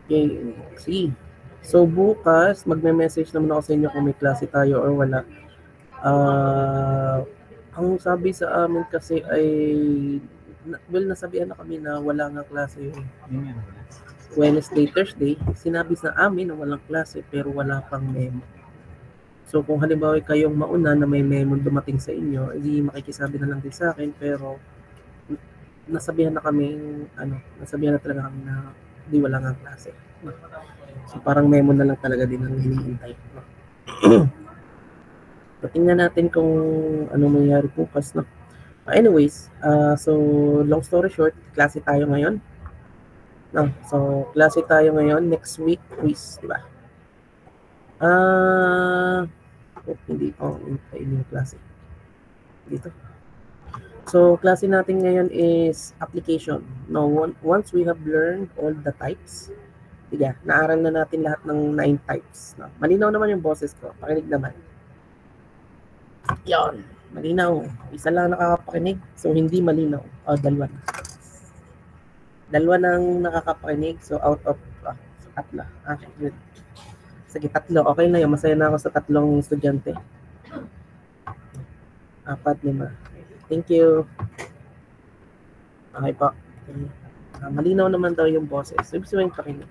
Okay, see. So bukas, magme-message naman ako sa inyo kung may klase tayo or wala. Ang sabi sa amin kasi ay, well, nasabihan na kami na wala nga klase yun. Wednesday, Thursday, sinabi sa amin na walang klase pero wala pang memo. So kung halimbawa kayong mauna na may memo dumating sa inyo, hindi makikisabi na lang din sa akin, pero nasabihan na talaga kami na hindi wala nga klase. So parang memo na lang talaga din ang hinihintay. Tingnan natin kung ano mangyari bukas, no? Anyways, so long story short, klase tayo ngayon. No, so klase tayo ngayon, next week quiz, di ba? Hindi ko yung klase dito. So klase natin ngayon is application. No, once we have learned all the types, diga, naaral na natin lahat ng 9 types. No? Malinaw naman yung boses ko. Pakinig naman. Yon, malinaw. Isa lang nakakapakinig, so hindi malinaw. O, dalawa na. Dalawa nang nakakapakinig, so out of tatlo. Okay, good. Sige, tatlo. Okay na yun. Masaya na ako sa 3 estudyante. 4, 5. Thank you. Okay po. Okay. Malinaw naman daw yung boses. So, ibig sabihin pakinig.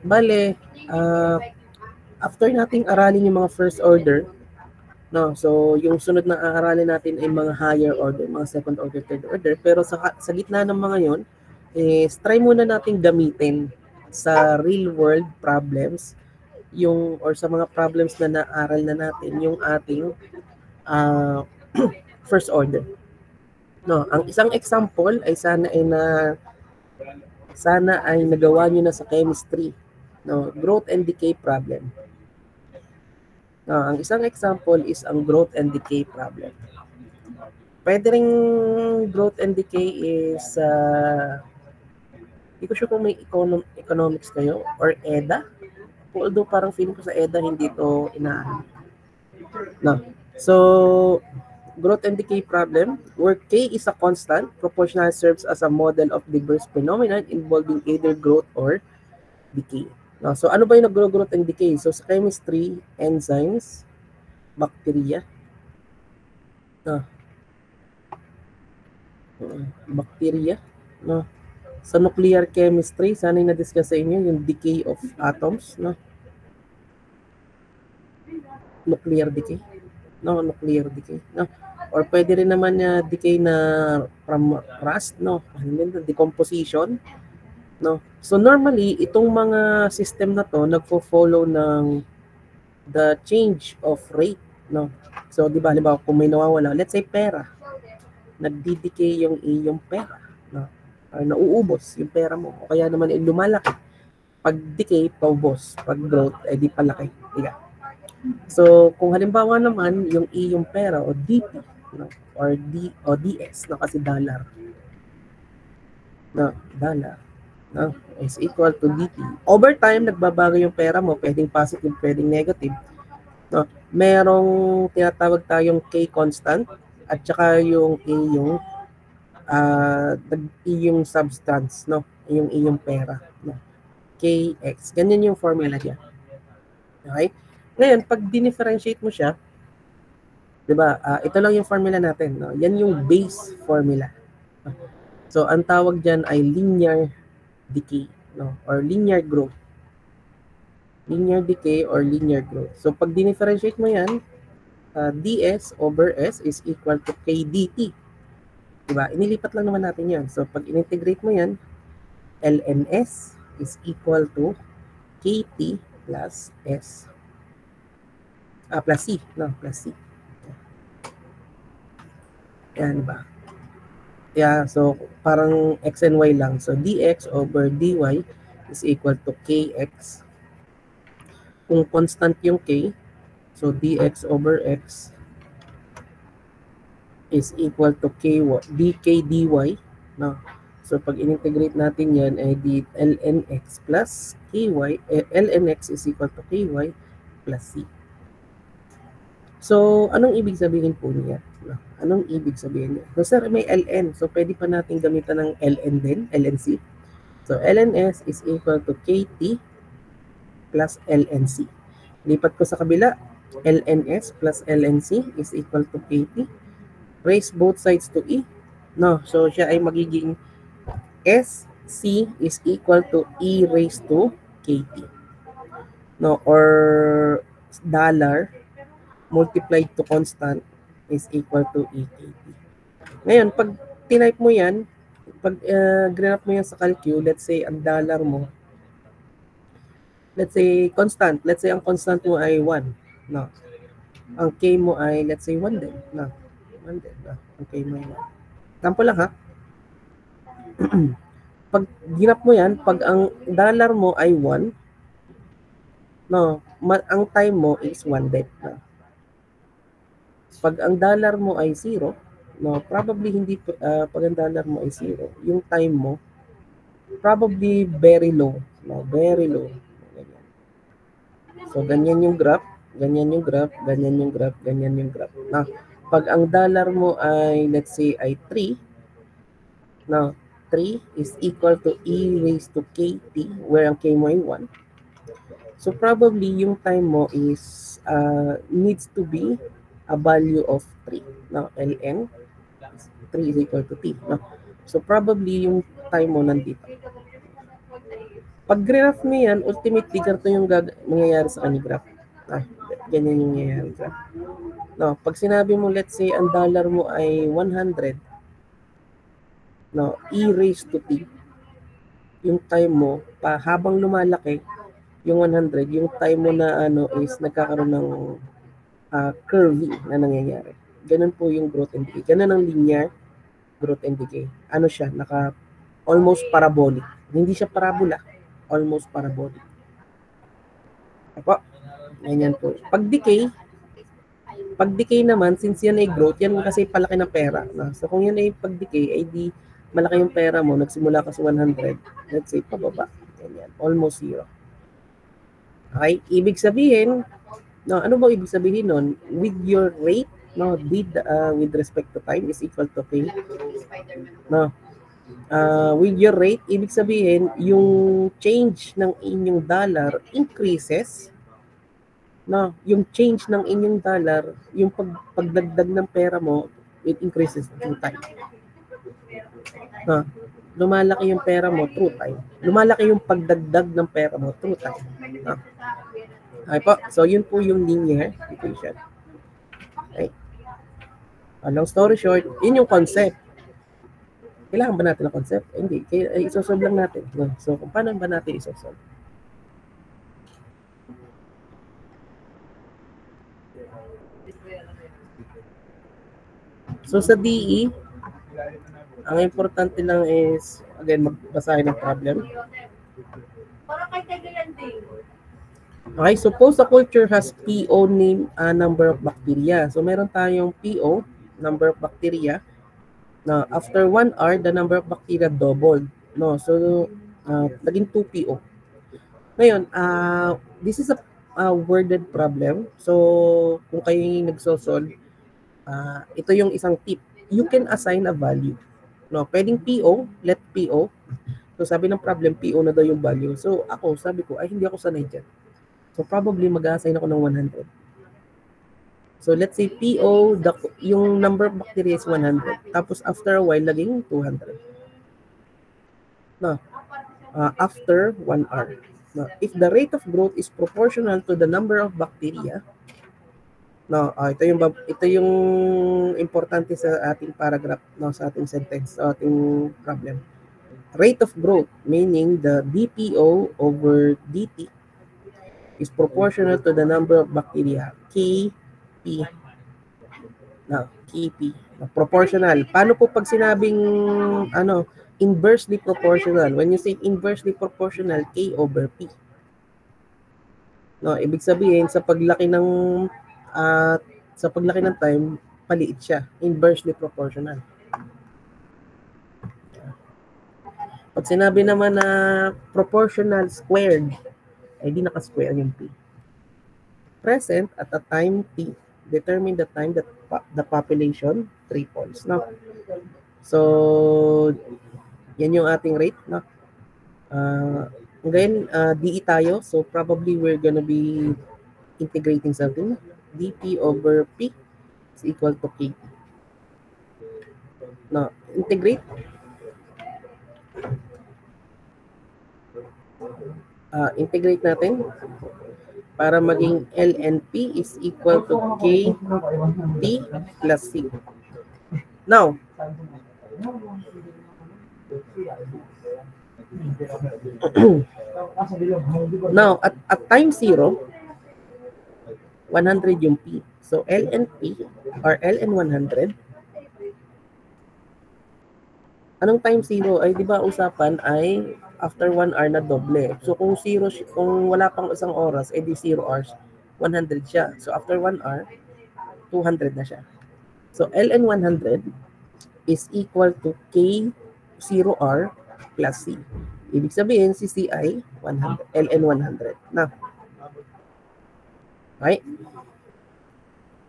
Bale, after nating aralin yung mga first order, no, so yung sunod na aaralin natin ay mga higher order, mga second order, third order, pero sa gitna ng mga yon, is try muna nating gamitin sa real world problems or sa mga problems na naaral na natin yung ating first order. No, ang isang example ay sana ay nagawa nyo na sa chemistry, no, growth and decay problem. No, ang isang example is ang growth and decay problem. Pwede ring growth and decay is hindi ko sure kung may economics kayo or EDA. Although parang feeling ko sa EDA hindi ito inaaral. No. So, growth and decay problem, where K is a constant, proportional serves as a model of diverse phenomenon involving either growth or decay. No, so, ano ba yung nag-growth and decay? So, sa chemistry, enzymes, bacteria. No. Bacteria. No. Sa nuclear chemistry, sana yung na-discuss sa inyo yung decay of atoms. No. Nuclear decay. No, nuclear decay. No. Or pwede rin naman decay na from rust, no? Decomposition, no? So normally, itong mga system na to nagfo-follow ng the change of rate, no? So di ba, halimbawa kung may nawawala, let's say pera, nagdi-decay yung iyong pera, no? Or nauubos yung pera mo, o kaya naman lumalaki. Pag decay, paubos. Pag growth, di palaki. Diba? So kung halimbawa naman yung iyong pera o DP, no, or DS, no, kasi dollar, no, is equal to DP. Over time, nagbabago yung pera mo, pwedeng positive, pwedeng negative. No, merong tinatawag tayong K constant at saka yung yung substance, no, yung iyong pera, no, KX. Ganyan yung formula niya. Okay? Ngayon, pag dinifferentiate mo siya, diba, ito lang yung formula natin. No? Yan yung base formula. So, ang tawag dyan ay linear decay, no? Or linear growth. Linear decay or linear growth. So, pag dinifferentiate mo yan, ds over s is equal to kdt. Diba? Inilipat lang naman natin yan. So, pag in-integrate mo yan, lns is equal to kt plus s. Plus c. No, plus c. Yan ba? Yeah, so parang x and y lang. So dx over dy is equal to kx. Kung constant yung k, so dx over x is equal to dk dy. No? So pag in-integrate natin yan, ay lnx plus ky, lnx is equal to ky plus c. So anong ibig sabihin po niya? No? Anong ibig sabihin niya? So, sir, may ln. So, pwede pa natin gamitan ng ln din, lnc. So, lns is equal to kt plus lnc. Lipat ko sa kabila, lns plus lnc is equal to kt. Raise both sides to e. No, so siya ay magiging SC is equal to e raised to kt. No, or dollar multiplied to constant is equal to EKT. Ngayon, pag tinype mo yan, pag graph mo yan sa calcu, let's say ang dollar mo, let's say constant, let's say ang constant mo ay 1. No. Ang K mo ay, let's say 1 din. No. 1 din. No. Ang K mo ay 1. Tampo lang ha. Pag ginap mo yan, pag ang dollar mo ay 1, no, ang time mo is 1 din. No. Pag ang dollar mo ay 0, no, probably hindi, pag ang dollar mo ay 0, yung time mo, probably very low. No, very low. Ganyan. So, ganyan yung graph, ganyan yung graph, ganyan yung graph, ganyan yung graph. Na, pag ang dollar mo ay, let's say, ay 3, no, 3 is equal to e raised to kt, where ang k mo ay 1. So, probably yung time mo is, needs to be a value of 3. Now, ln 3 is equal to t. No? So, probably yung time mo nandito. Pag graph mo yan, ultimately, ganito yung mangyayari sa kanyang graph. Ganyan yung mangyayari graph. No, pag sinabi mo, let's say, ang dollar mo ay 100, no, e raised to t, yung time mo, habang lumalaki, yung 100, yung time mo na is nagkakaroon ng curvy na nangyayari. Ganun po yung growth and decay. Ganun ang linear growth and decay. Ano siya? Almost parabolic. Hindi siya parabola. Almost parabolic. Apo. Ganyan po. Pag decay naman, since yan ay growth, yan kasi palaki ng pera. No? So kung yan ay pag decay, ay di malaki yung pera mo, nagsimula ka sa 100, let's say pababa. Ganyan. Almost 0. Okay? Ibig sabihin, no, ano ba ibig sabihin nun? With your rate, no, with respect to time is equal to K. No. With your rate, ibig sabihin, yung change ng inyong dollar increases. No, yung change ng inyong dollar, yung pagdagdag ng pera mo, it increases through time. No, lumalaki yung pera mo through time. Lumalaki yung pagdagdag ng pera mo through time. No. Okay po. So, yun po yung linear equation. Okay. Long story short, yun yung concept. Kailangan ba natin ng concept? Hindi. Isosolve lang natin. No? So, kung paano ba natin isosolve? So, sa DE, ang importante lang is, again, magbasahin ng problem. Okay, suppose a culture has PO name number of bacteria. So, meron tayong PO, number of bacteria. Now, after 1 hour, the number of bacteria doubled. No, so, naging 2 PO. Ngayon, this is a worded problem. So, kung kayo yung nagsosolve, ito yung isang tip. You can assign a value. No, pwedeng PO, let PO. So, sabi ng problem, PO na daw yung value. So, ako, sabi ko, ay, hindi ako sanay dyan. So, probably mag-assign ako ng 100. So, let's say PO, yung number of bacteria is 100. Tapos, after a while, naging 200. No, after 1 hour. No, if the rate of growth is proportional to the number of bacteria, no, ito yung importante sa ating paragraph, no, sa ating sentence, sa ating problem. Rate of growth, meaning the DPO over DT, is proportional to the number of bacteria. KP. No, KP. No, proportional. Paano po pag sinabing inversely proportional? When you say inversely proportional, K over P. No, ibig sabihin sa paglaki ng time, paliit siya. Inversely proportional. Pag sinabi naman na proportional squared, ay di naka-square yung P. Present at a time T. Determine the time that the population triples, no? So, yan yung ating rate, no? Ngayon, DE tayo. So, probably we're gonna be integrating something. dP over P is equal to KP. Now, integrate. Integrate natin para maging LNP is equal to KT plus C. Now, at time 0, 100 yung P. So, LNP or LN100, anong time 0? Ay, di ba usapan ay after 1 hour na doble. So, kung wala pang isang oras, edi 0 hours, 100 siya. So, after 1 hour, 200 na siya. So, LN100 is equal to K0R plus C. Ibig sabihin, si C ay 100, LN100. Now, right?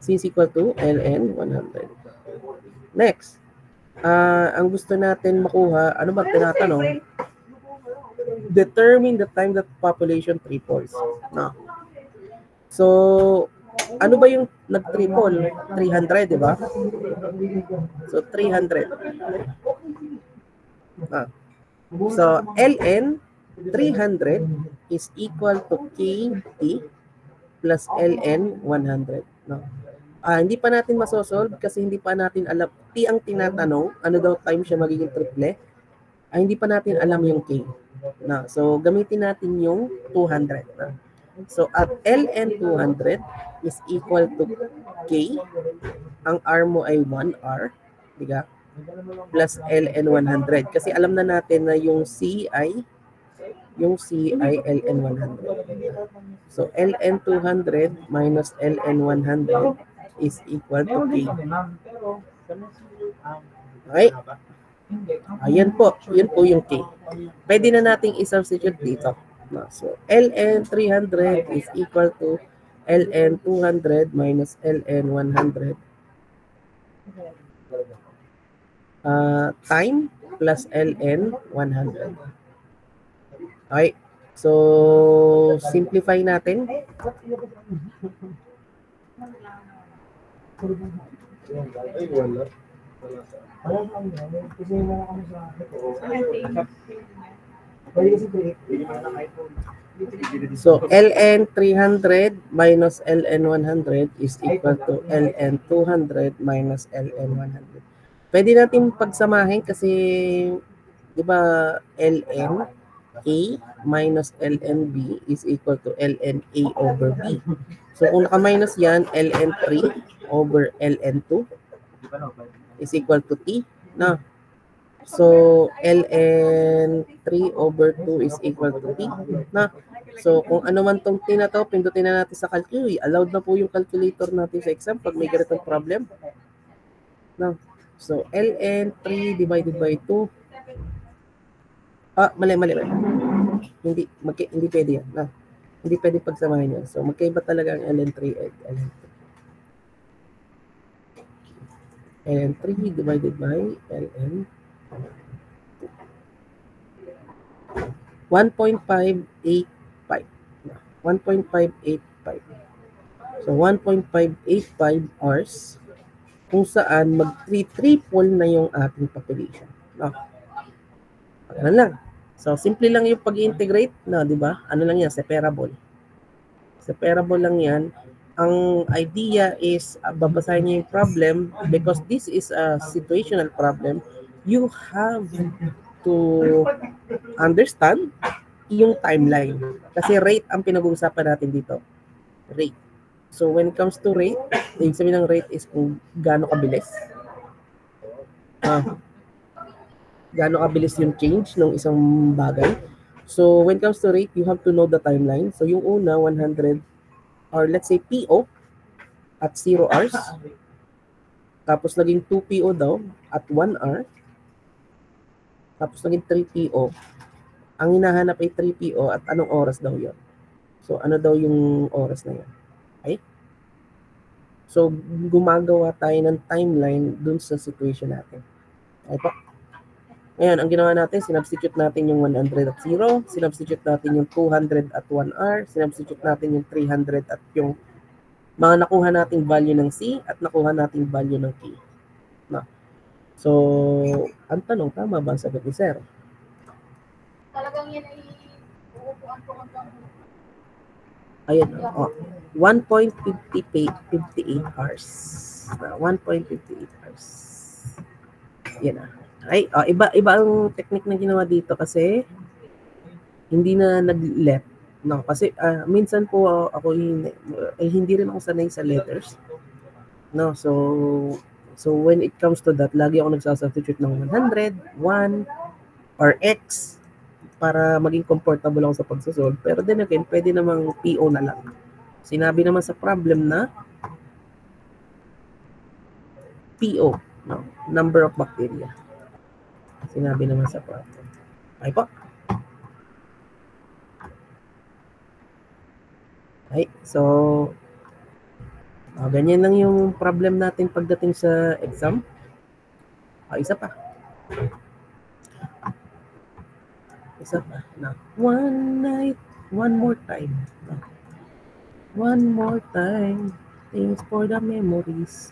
C is equal to LN100. Next, ang gusto natin makuha, ano ba tinatanong? Determine the time that population triples. No. So, ano ba yung nag-triple? 300, di ba? So, 300. So, LN 300 is equal to KT plus LN 100. No? Hindi pa natin masosolve kasi hindi pa natin alam. T ang tinatanong, ano daw time siya magiging triple? Hindi pa natin alam yung K. No? So, gamitin natin yung 200. No? So, at LN 200 is equal to K. Ang R mo ay 1R. Diga? Plus LN 100. Kasi alam na natin na yung C ay LN 100. So, LN 200 minus LN 100 is equal to K. Okay? Ayan po. Yun po yung K. Pwede na nating i-substitute dito. So, LN 300 is equal to LN 200 minus LN 100 time plus LN 100. Okay. So, simplify natin. So, LN 300 minus LN 100 is equal to LN 200 minus LN 100. Pwede natin pagsamahin kasi, di ba, LN A minus LN B is equal to LN A over B. So, kung naka-minus yan, LN 3 over LN 2 is equal to T. No? So, LN 3 over 2 is equal to T. No? So, kung ano man tong T na to, pindutin na natin sa calculator. Allowed na po yung calculator natin sa exam pag may ganitong problem. No? So, LN 3 divided by 2. Mali. Hindi pwede yan. No? Hindi pwede pagsamahin yan. So, magkaiba talaga ang LN3 at LN2. LN3 divided by LN 1.585. 1.585. So, 1.585 hours kung saan mag-triple na yung ating population. No? Ano lang. So, simple lang yung pag-integrate, no, di ba? Ano lang yan? Separable. Separable lang yan. Ang idea is, babasahin niyo yung problem because this is a situational problem. You have to understand yung timeline. Kasi rate ang pinag-uusapan natin dito. Rate. So, when it comes to rate, ibig sabihin ng rate is kung gaano kabilis. Gaano kabilis yung change ng isang bagay. So, when it comes to rate, you have to know the timeline. So, yung una, 100, or let's say PO at 0 hours. Tapos, naging 2 PO daw at 1 hour. Tapos, naging 3 PO. Ang hinahanap ay 3 PO at anong oras daw yun? So, ano daw yung oras na yun? Okay? So, gumagawa tayo ng timeline dun sa situation natin. Okay po? Ngayon, ang ginawa natin, sinubstitute natin yung 100 at 0, sinubstitute natin yung 200 at 1R, sinubstitute natin yung 300 at yung mga nakuha nating value ng C at nakuha nating value ng K. No? So, ang tanong, tama ba ang sagot ni Sir? Talagang yan ay uupuan ko hanggang Ayan, 1.58 hours. 1.58 hours. Yan na. Ay, iba ang technique na ginawa dito kasi hindi na nag-let. No, kasi minsan po ako hindi rin ako sanay sa letters. No, so when it comes to that, lagi ako nagsasubstitute ng 100, 1 or X para maging comfortable ako sa pagsosolve. Pero then again, pwede namang PO na lang. Sinabi naman sa problem na PO, no? Number of bacteria. Sinabi naman sa problem. Okay po? Okay, so ganyan lang yung problem natin pagdating sa exam. Isa pa. Isa pa. Now, one night, one more time. One more time. Thanks for the memories.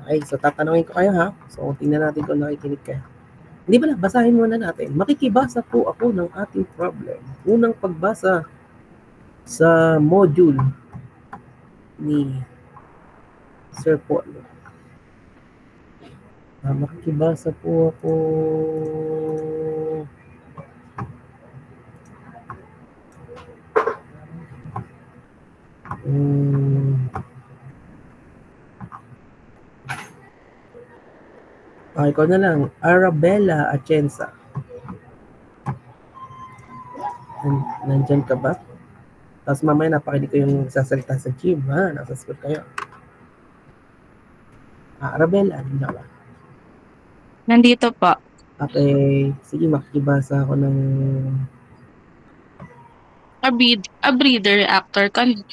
Okay, so tatanungin ko kayo ha. So tingnan natin kung nakikinig kayo. Hindi pala, basahin muna natin. Makikibasa po ako ng ating problem. Unang pagbasa sa module ni Sir Paul. Makikibasa po ako. Ikaw na lang, Arabella Atienza. Nandyan ka ba? Tapos mamaya napakinig ko yung sasalita sa gym, ha? Nasa school kayo. Arabella, hindi na ba? Nandito po. Okay, sige, makikibasa ako ng... A breeder reactor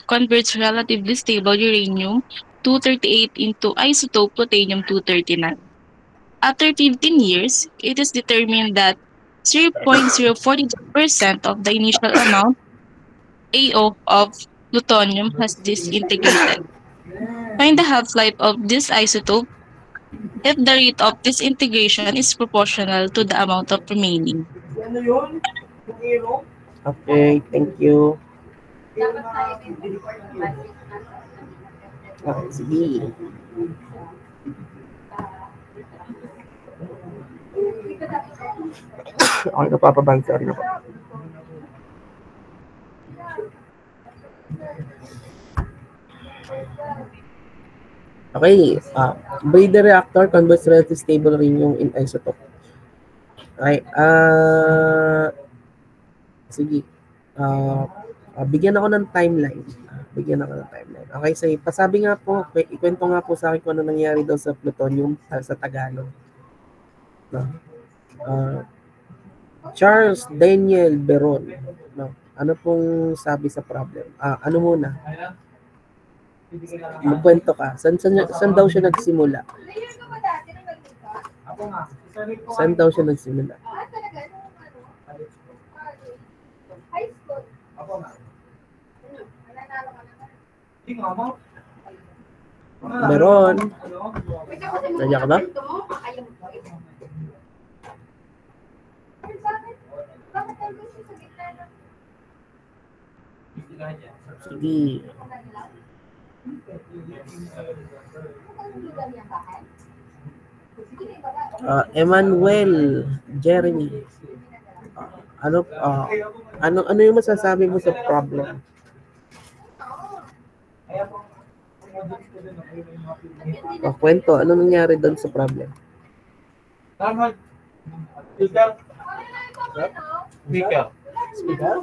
converts relatively stable uranium-238 into isotope plutonium-239. After 15 years, it is determined that 0.042% of the initial amount AO of plutonium has disintegrated. Find the half-life of this isotope if the rate of disintegration is proportional to the amount of remaining. Okay, thank you. Okay, sige. Okay, napapabansa rin ako. Okay, breeder reactor converts relatively stable uranium in isotope. Okay, sige. Bigyan ako ng timeline. Okay, so pasabi nga po, ikwento nga po sa akin kung ano nangyari daw sa plutonium sa Tagalog. No? Charles Daniel Beron. No? Ano pong sabi sa problem? Ano muna? Magkwento ka. Saan daw siya nagsimula? Saan daw siya nagsimula? Meron. Nandiyan ka ba? Sige. Emmanuel Jeremy. Ano yung masasabi mo sa problem? Kwento, ano nangyari doon sa problem? Speaker.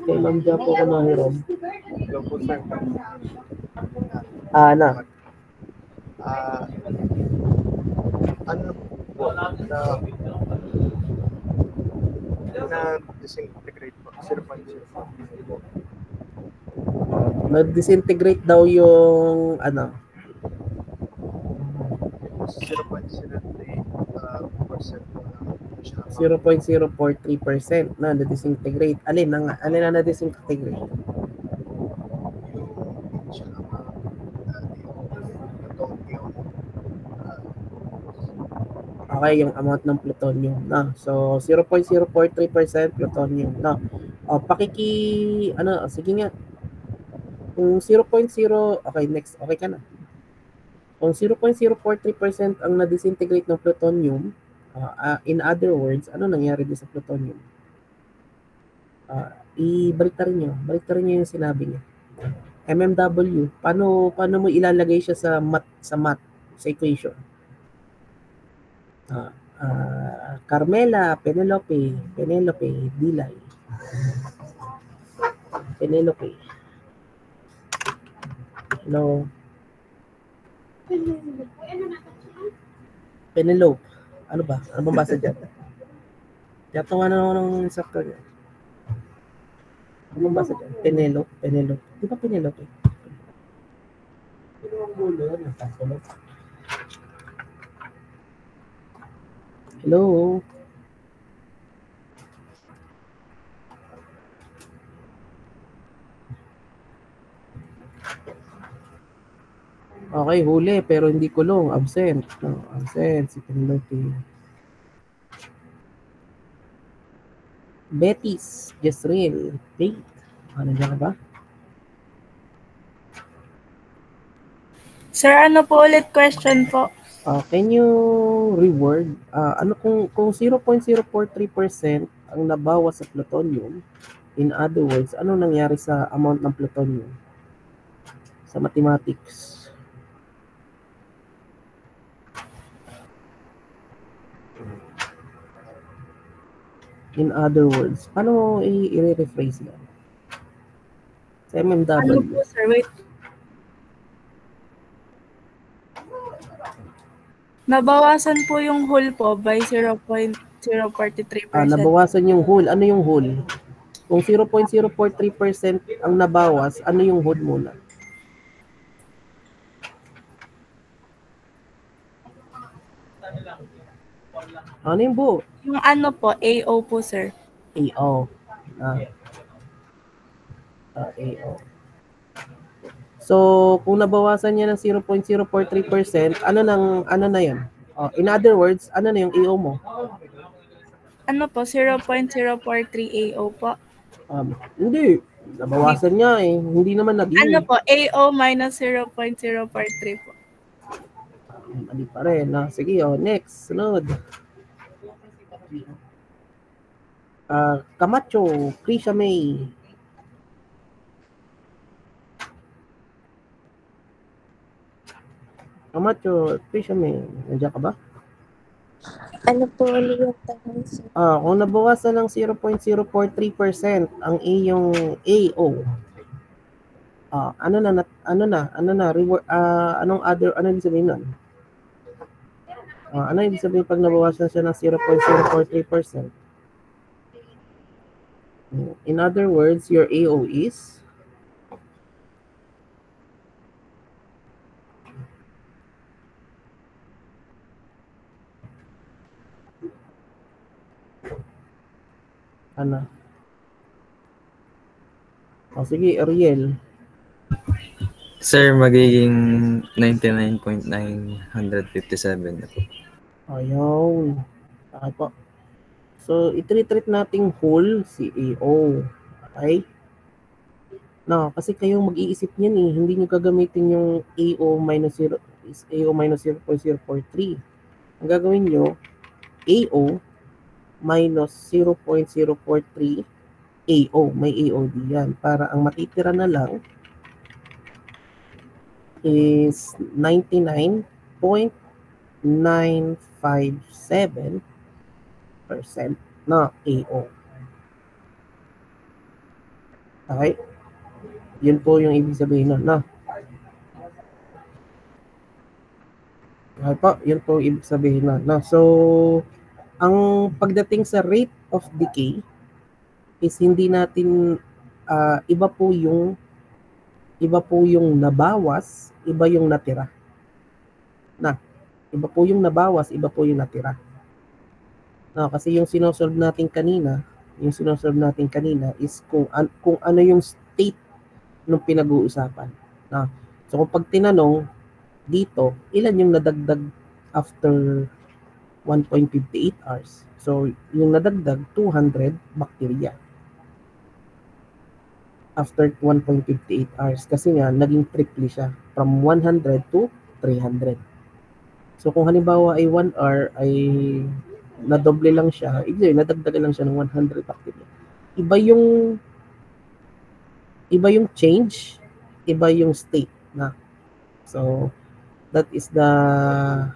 Kay Ma'am Japo ko nahiram. Ano? Ano po na disintegrate disintegrate po. 0.04 po. Nag-disintegrate daw yung ano? 0.03% po lang. 0.043% na na-disintegrate. Alin na na-disintegrate? Okay, yung amount ng plutonium na. So 0.043% plutonium na. Sige nga. Kung 0.0, okay, next. Okay ka na. Kung 0.043% ang na-disintegrate ng plutonium, in other words, ano nangyari din sa plutonium? Baliktarin nyo yung sinabi niya. MMW, paano mo ilalagay siya sa math, sa equation? Carmela, Penelope, Dilay. Penelope. Hello. Penelope. Ano ba? Ano bang basa dyan? Tiyatawa na ng instructor niya. Ano bang basa dyan? Penelope. Di ba Penelope? Ano ang gulo yan? Hello? Okay, huli pero hindi kulong. Absent. No, absent si Penelope. Betis, Jezreel, Kate. Nandiyan ka ba? Sir, ano po ulit question po? Can you reword? Kung 0.043% ang nabawas sa plutonium, in other words, ano nangyari sa amount ng plutonium? Sa mathematics. In other words, paano i-rephrase yan? Sa MMW. Ano po, sir? Wait. Nabawasan po yung whole po by 0.043%. Nabawasan yung whole. Ano yung whole? Kung 0.043% ang nabawas, ano yung whole muna? Ano yung buo? Yung ano po, AO po, sir. AO. AO. So, kung nabawasan niya ng 0.043%, ano na yan? In other words, ano na yung AO mo? Ano po, 0.043 AO po. Hindi. Nabawasan niya eh. Hindi naman naging. Ano po, AO minus 0.043 po. Mali pa rin. Sige, next. Sunod. Camacho, Krisha May. Camacho, Krisha May. Nandiyan ka ba? Ano po ulit yung tanong, sir? Kung nabawasan ng 0.043% ang iyong AO, ano ibig sabihin nun? Ano ibig sabihin pag nabawasan siya ng 0.043%? In other words, your AO is ano? Sige, Ariel. Sir, magiging 99.957 na po. Ayun. Okay po. So, i-treat nating whole si AO. Okay? Kasi kayong mag-iisip niyan eh. Hindi nyo gagamitin yung AO minus 0.043. Ang gagawin nyo, AO minus 0.043 AO. May AOD yan. Para ang matitira na lang is 99.957% na AO. Okay? Yun po yung ibig sabihin nun. Okay po, yun po yung ibig sabihin nun. So, ang pagdating sa rate of decay is hindi natin iba po yung nabawas, iba yung natira. Iba po yung nabawas, iba po yung natira. Kasi yung sinosolve natin kanina is kung ano yung state ng pinag-uusapan. So kung pag tinanong dito, ilan yung nadagdag after 1.58 hours? So yung nadagdag 200 bacteria after 1.58 hours kasi nga naging triple siya from 100 to 300. So kung halimbawa ay 1 hour ay nadoble lang siya, nadagdagan lang siya ng 100 bacteria. Iba yung change, iba yung state na. So that is that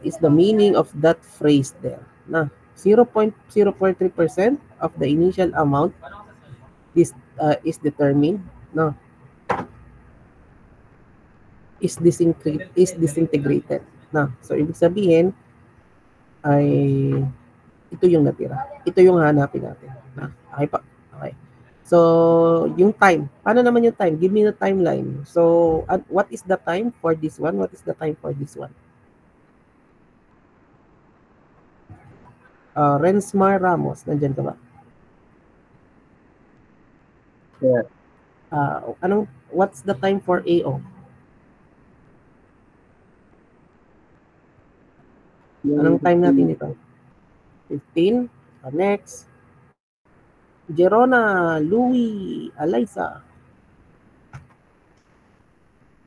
is the meaning of that phrase there. 0.043% of the initial amount is determined, is disintegrated. So ibig sabihin ay ito yung natira. Ito yung hanapin natin. Okay pa? Okay. So, yung time. Paano naman yung time? Give me the timeline. So, what is the time for this one? What is the time for this one? Rensmar Ramos, nandyan ka ba? Yeah. What's the time for AO? Anong time natin dito? 15. Next. Jerona, Louie, Alaysa.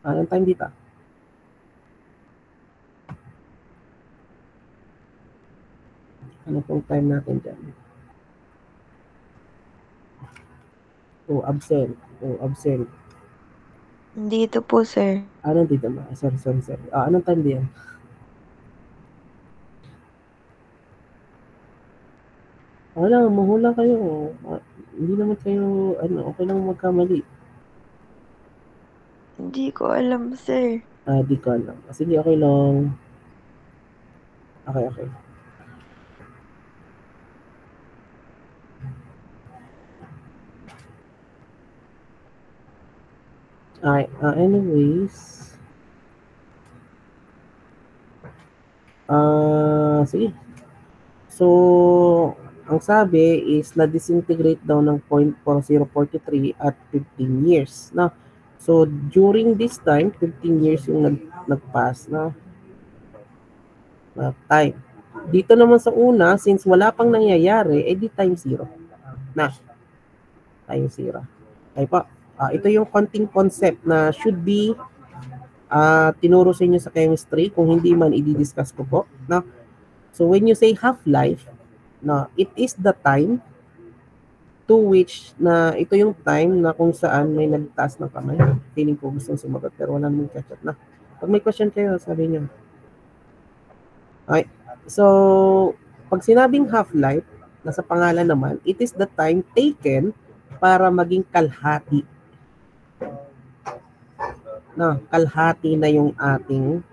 Anong time dito? Ano pong time natin dyan? Absent. Absent. Dito po, sir. Nandito ba? Sorry. Anong time diyan? Wala, mahula kayo. Hindi naman kayo, okay lang magkamali. Hindi ko alam, sir. Di ko alam. Sige, okay lang. Okay. Anyways. Sige. So, ang sabi is na-disintegrate daw ng 0.4043 at 15 years. So, during this time, 15 years yung nag-pass na time. Dito naman sa una, since wala pang nangyayari, di time 0. Time 0. Okay pa. Ito yung konting concept na should be tinuro sa inyo sa chemistry. Kung hindi man, i-discuss ko po. So, when you say half-life, it is the time to which ito yung time na kung saan may nagtaas ng kamay. Feeling ko gustong sumagot pero wala namang catch-up na. Pag may question kayo, sabi nyo. Okay. So, pag sinabing half-life, nasa pangalan naman, it is the time taken para maging kalahati. Kalahati na yung ating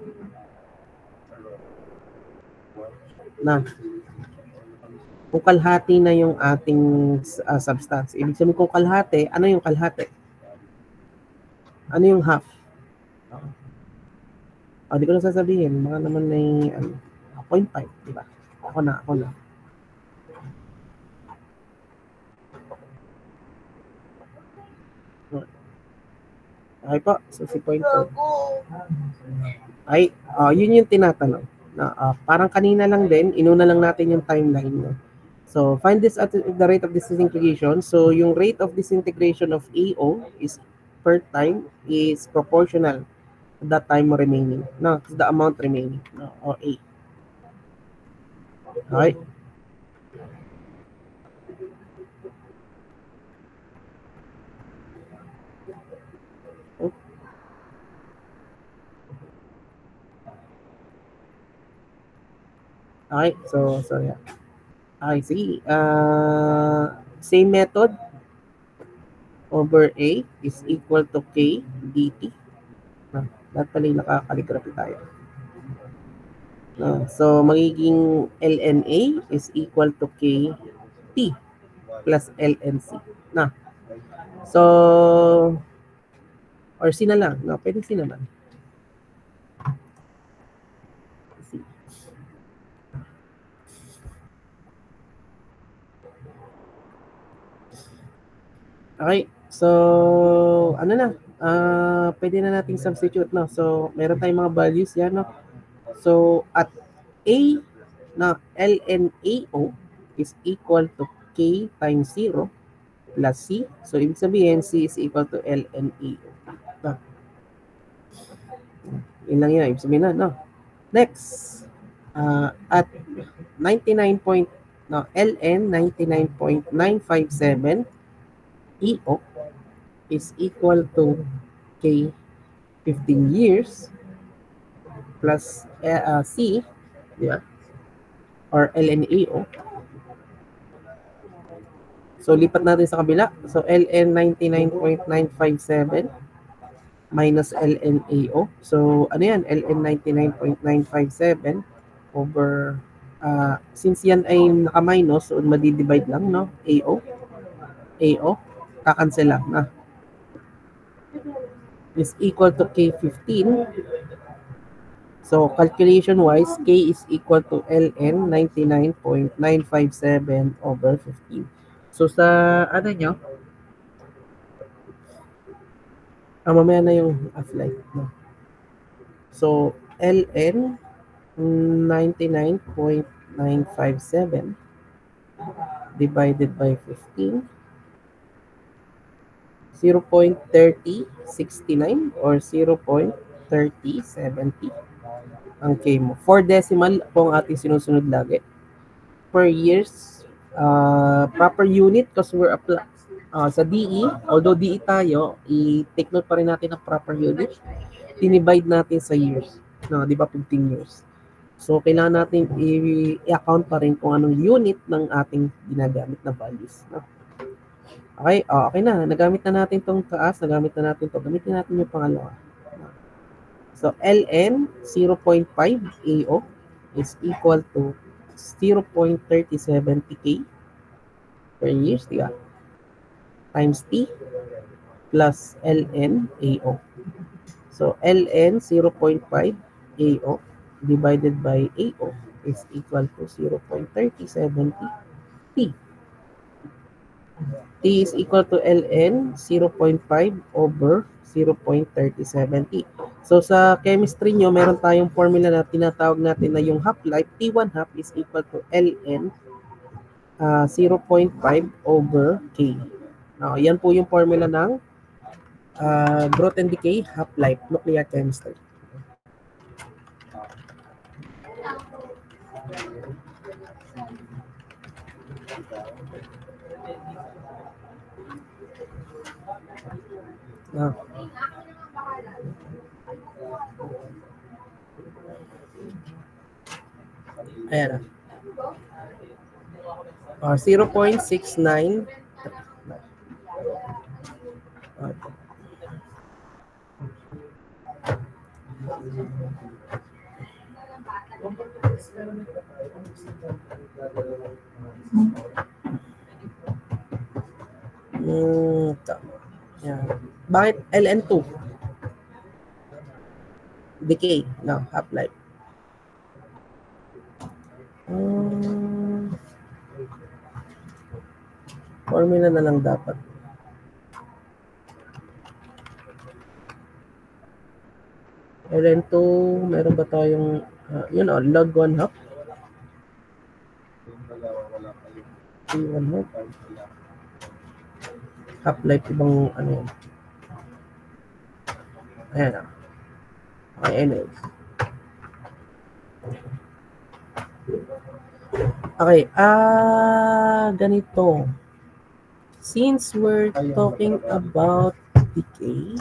kung kalahati na yung ating substance. Ibig sabihin kung kalahati, ano yung kalahati? Ano yung half? Di ko na sasabihin. Baka naman may 0.5, di ba? Ako na. Okay po. So, si point 4. Yun yung tinatanong. Parang kanina lang din, inuna lang natin yung timeline. So, find this at the rate of disintegration. So, yung rate of disintegration of AO is per time is proportional to the time remaining. To the amount remaining. Or A. Okay. Okay, so yeah. Okay, sige. Same method over A is equal to K dt. Dapat pala yung nakakaligraphy tayo. No? So, magiging LNA is equal to KT plus LNC. Na. So, or C na lang. No, pwede C naman. C. Okay. So, ano na? Pwede na nating substitute, no? So, meron tayong mga values yan, no? So, at A na LNAO is equal to K times 0 plus C. So, ibig sabihin, C is equal to LNAO. No? Yun lang yun. Ibig sabihin na, no? Next, at 99. No, LN 99.957 EO is equal to K 15 years plus C, di ba? Or LNAO. So, lipat natin sa kabila. So, LN 99.957 minus LNAO. So, ano yan? LN 99.957 over, since yan ay naka-minus, so madidivide lang, no? AO, kakancel lang, na. Is equal to K15. So, calculation-wise, K is equal to LN 99.957 over 15. So, sa, ano nyo? Mamaya na yung half-life. No? So, LN 99.957 divided by 15. 0.3069 or 0.3070 ang K mo. 4 decimal po ang ating sinusunod lagi. Per years, proper unit because we're sa DE, although DE tayo, i-take note pa rin natin ang proper unit. Dinivide natin sa years. No, di ba 15 years? So, kailangan natin i-account pa rin kung anong unit ng ating ginagamit na values. No? Okay, okay na. Nagamit na natin itong taas, nagamit na natin ito. Gamitin natin yung pangalawa. So, LN 0.5 AO is equal to 0.3070K per years, di ba? Times T plus LN AO. So, LN 0.5 AO divided by AO is equal to 0.3070 T. T is equal to LN 0.5 over 0.3070. So, sa chemistry nyo, meron tayong formula na tinatawag natin na yung half-life. T1 half is equal to LN 0.5 over K. Now, yan po yung formula ng growth and decay half-life, nuclear chemistry. Now, ayan na. 0.69. Yan. Bakit LN2? Decay. No, half-life. Formula na lang dapat. LN2, meron ba tayong, yun o, log 1 half? T1 half. Half-life, ibang ano yan. Ayan na. Okay, anyways. Okay, ganito. Since we're talking about decay,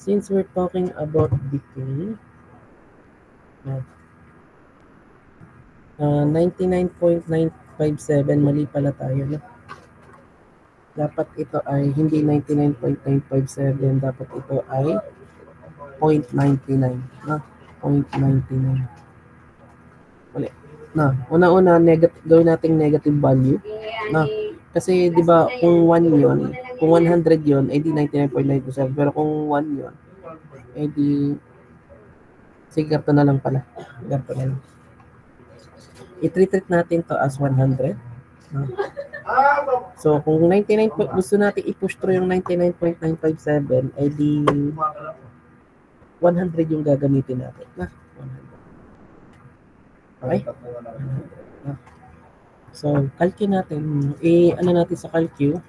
99.957, mali pala tayo, no? Dapat ito ay hindi 99.957, dapat ito ay 0.99, no? 0.99. Mali. Na, una-una, gawin nating negative value. Na, kasi, di ba, kung 1 yun, kung 100 yun, eh di 99.97. Pero kung 1 yun, eh di, sige, ganito na lang pala. Ganito na lang. I-treat natin to as 100. No? So, kung 99, gusto natin i-push through yung 99.957, eh di 100 yung gagamitin natin. Na, 100. Okay? 100. Na. So, calcu natin. Ano natin sa calcu?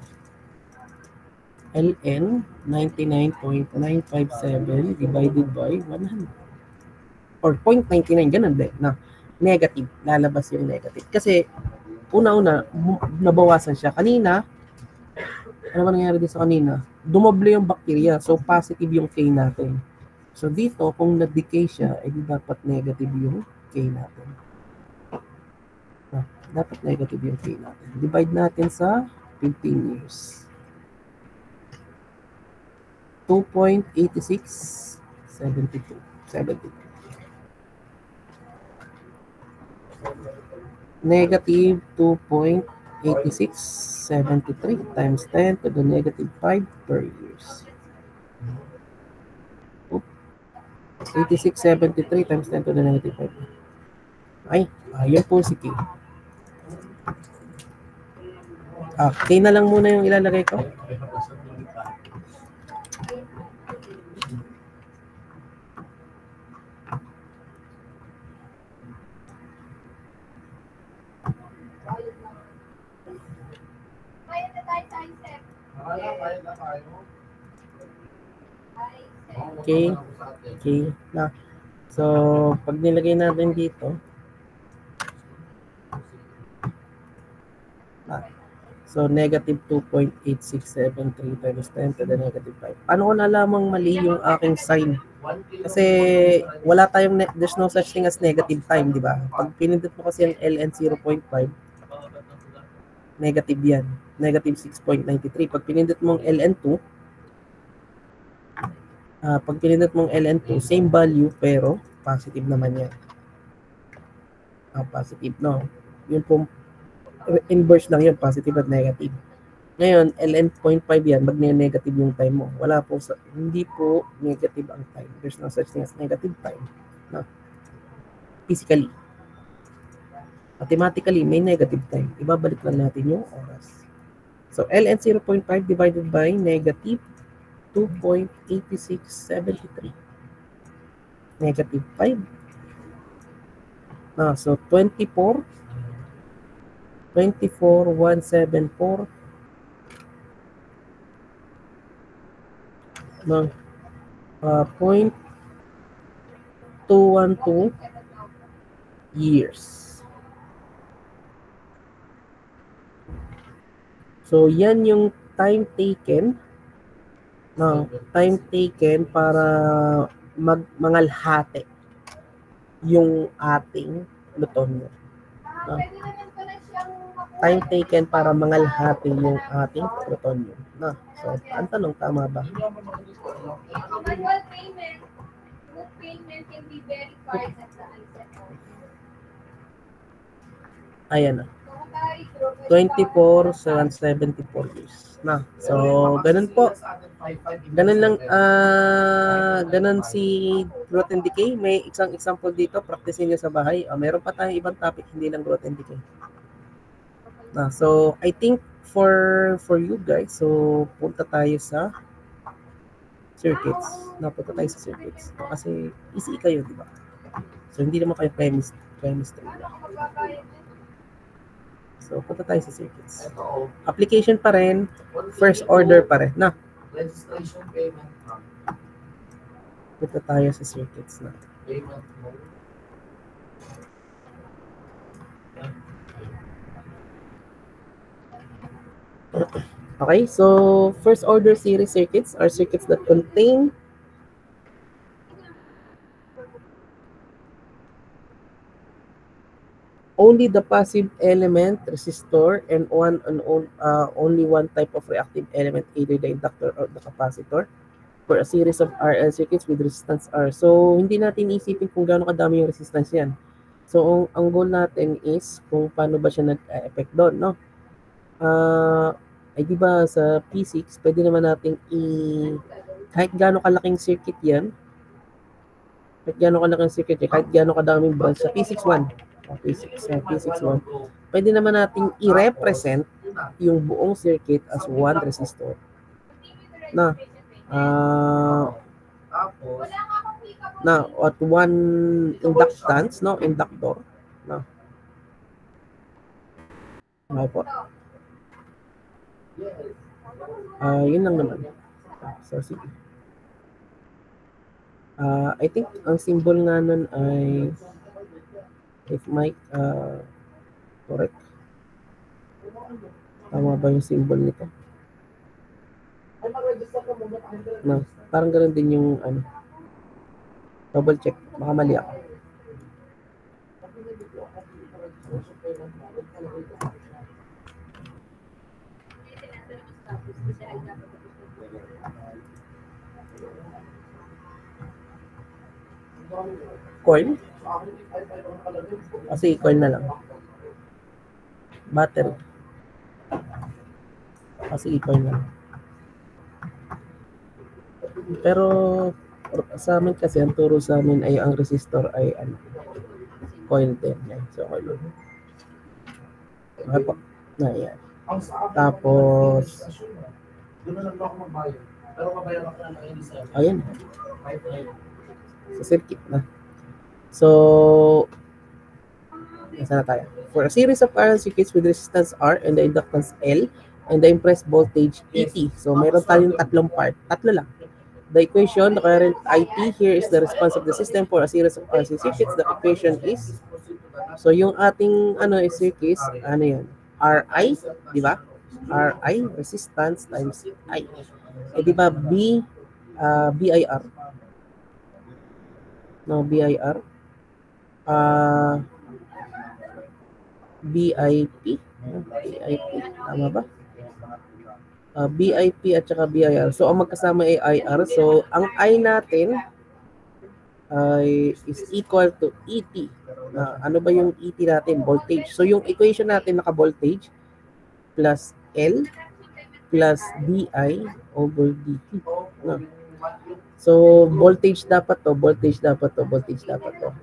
ln 99.957 divided by 100. Or 0.99, ganun din. Na, negative. Lalabas yung negative. Kasi, una-una, nabawasan siya. Kanina, ano ba nangyari din sa kanina? Dumoble yung bacteria. So, positive yung K natin. So, dito, kung na-decay siya, edi dapat negative yung K natin. Dapat negative yung K natin. Divide natin sa 15 years. 2.8672. 72. Negative 2.8673 times 10 to the negative 5 per years. 8673 times 10 to the negative 5. Ay, ayun po si K. K na lang muna yung ilalagay ko. Okay. Okay. Na. So, pag nilagay natin dito, so negative 2.8673 times 10 to the negative 5. Paano ko nalamang mali yung aking sign? Kasi wala tayong, there's no such thing as negative time, di ba? Pag pinindot mo kasi yung ln 0.5, negative yan. Negative 6.93. Pag pinindot mong ln2, pag pinindot mong ln2, same value pero positive naman yan. Positive, no? Yung po, inverse lang yun, positive at negative. Ngayon, ln 0.5 yan, magne-negative yung time mo. Wala po, hindi po negative ang time. There's no such thing as negative time. No? Physically. Mathematically, may negative time. Ibabalik lang natin yung oras. So, ln 0.5 divided by negative 2.8673. Negative 5. So, 24,174 ng 0.212 years. So, yan yung time taken para mangalhati yung ating plutonyo. Time taken para mangalhati yung ating plutonyo. So, ang tanong, tama ba? Manual payment. Group payment can be verified at the ISET. Ayan na. 24,774 years. So, ganun po. Ganun lang, ganun si growth and decay. May isang example dito, practicein nyo sa bahay. Meron pa tayong ibang topic, hindi lang growth and decay. So, I think for you guys, so punta tayo sa circuits. Punta tayo sa circuits. Kasi easy kayo, di ba? So, hindi naman kayo chemistry. So, punta tayo sa circuits. Application pa rin, first order pa rin. Registration payment. Punta tayo sa circuits na. Payment mode. Okay, so first order series circuits are circuits that contain only the passive element, resistor, and only one type of reactive element, either the inductor or the capacitor. for a series of RL circuits with resistance R. So, hindi natin isipin kung gaano kadami yung resistance yan. So, ang goal natin is kung paano ba siya nag-effect doon, no? Ay di ba sa P6, pwede naman nating kahit gaano kalaking circuit yan, kahit gaano kadaming branch sa P61, P61, pwede naman nating i-represent yung buong circuit as one resistor. Na, at one inductance, no, inductor, no. Okay po. Yun lang naman. So, sige. I think ang symbol nga nun ay if Mike correct. Tama ba yung symbol nito? No, parang ganoon din yung ano. Double check. Baka mali ako. Coil? Kasi coil na lang. Battery. Kasi coil na lang. Pero sa amin kasi, ang turo sa amin ay ang resistor ay ano, coil din. Yan. So, coil. Okay po. Na, yan. Tapos, ayun. Sa circuit na. So, nasa na tayo? For a series of RL circuits with resistance R and the inductance L and the impressed voltage ET. So, mayroon tayong tatlong part. Tatlo lang. The equation, the current IT, here is the response of the system for a series of RC circuits. The equation is, so yung ating circuits, ano yan? RI, di ba? RI, resistance times I. Eh, di ba BIR? No, BIR. BIP. BIP. Tama ba? BIP at saka BIR. So, ang magkasama ay IR. So, ang I natin is equal to ET. Ano ba yung ET natin? Voltage. So, yung equation natin naka-voltage plus L plus DI over DT. No. So, voltage dapat to.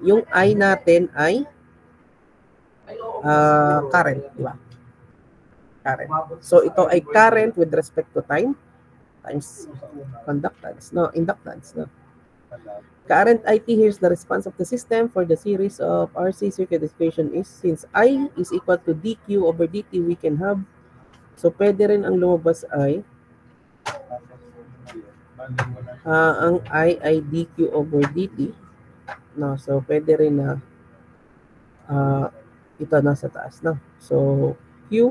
Yung I natin ay current, di ba? Current. So, ito ay current with respect to time times conductance. No, inductance. No. Current IT, here's the response of the system for the series of RC circuit equation is, since I is equal to dQ over dt, we can have, so pwede rin ang lumabas ay ang I ay dQ over dt. No, so pwede rin na ito nasa taas na. So Q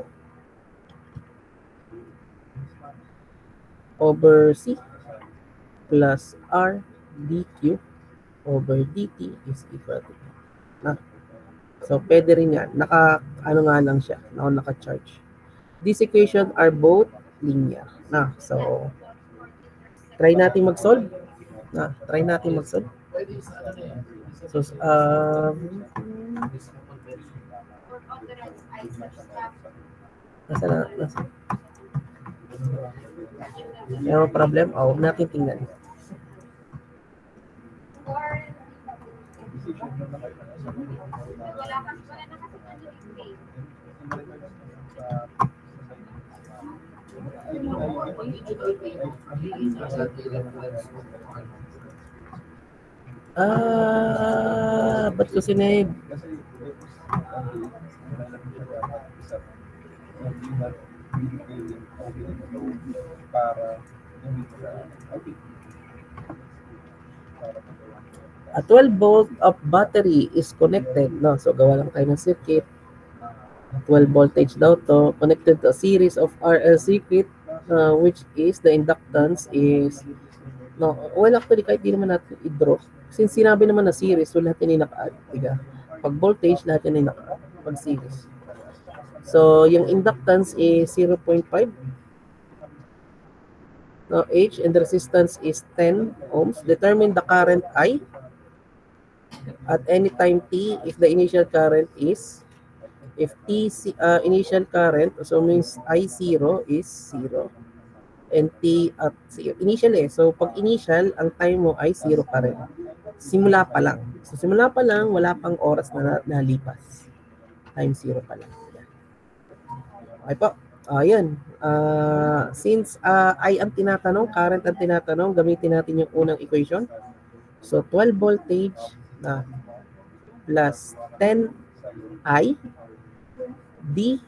over C plus R dQ over dt is equal to na. So pwede rin yan. Ano nga lang siya, naka-charge. These equations are both linear. Na, so try natin mag-solve. So, nasa. May problem? Huwag natin tingnan. Ba't ko sinave? A 12 volt of battery is connected. No? So, gawa lang tayo ng circuit. 12 voltage daw to. Connected to a series of RL circuit, which is the inductance is, no, well, actually, kahit di naman natin i-draw. Since sinabi naman na series, so lahat yan ay naka-add. Diga? Pag voltage, lahat yan ay naka-add. Pag series. So, yung inductance is 0.5. Now, H and the resistance is 10 ohms. Determine the current I at any time T if the initial current is, if initial current, so means I0 is 0 and T at 0. Initial So, pag initial, ang time mo ay 0 pa rin. Simula pa lang. So, simula pa lang, wala pang oras na nalipas. Time 0 pa lang. Okay po. Ayan. Since I ang tinatanong, current ang tinatanong, gamitin natin yung unang equation. So, 12 voltage na plus 10I di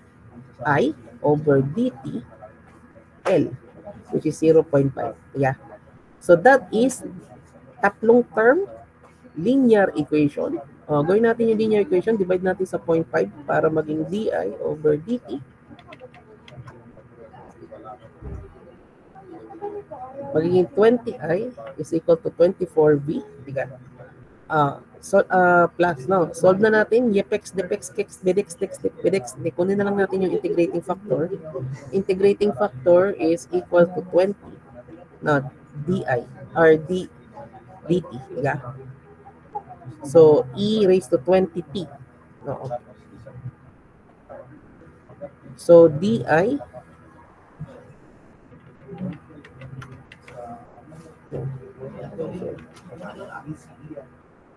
over dt L, which is 0.5. Yeah. So, that is tatlong term, linear equation. Gawin natin yung linear equation, divide natin sa 0.5 para maging di over dt. Magiging 20I is equal to 24V. Diga. Plus, no? Solve na natin. Yepex, depex, kex, bedex, dex, bedex. Kunin na lang natin yung integrating factor. Integrating factor is equal to 20. No, di or dt. Diga. So, e raised to 20t. No. So, di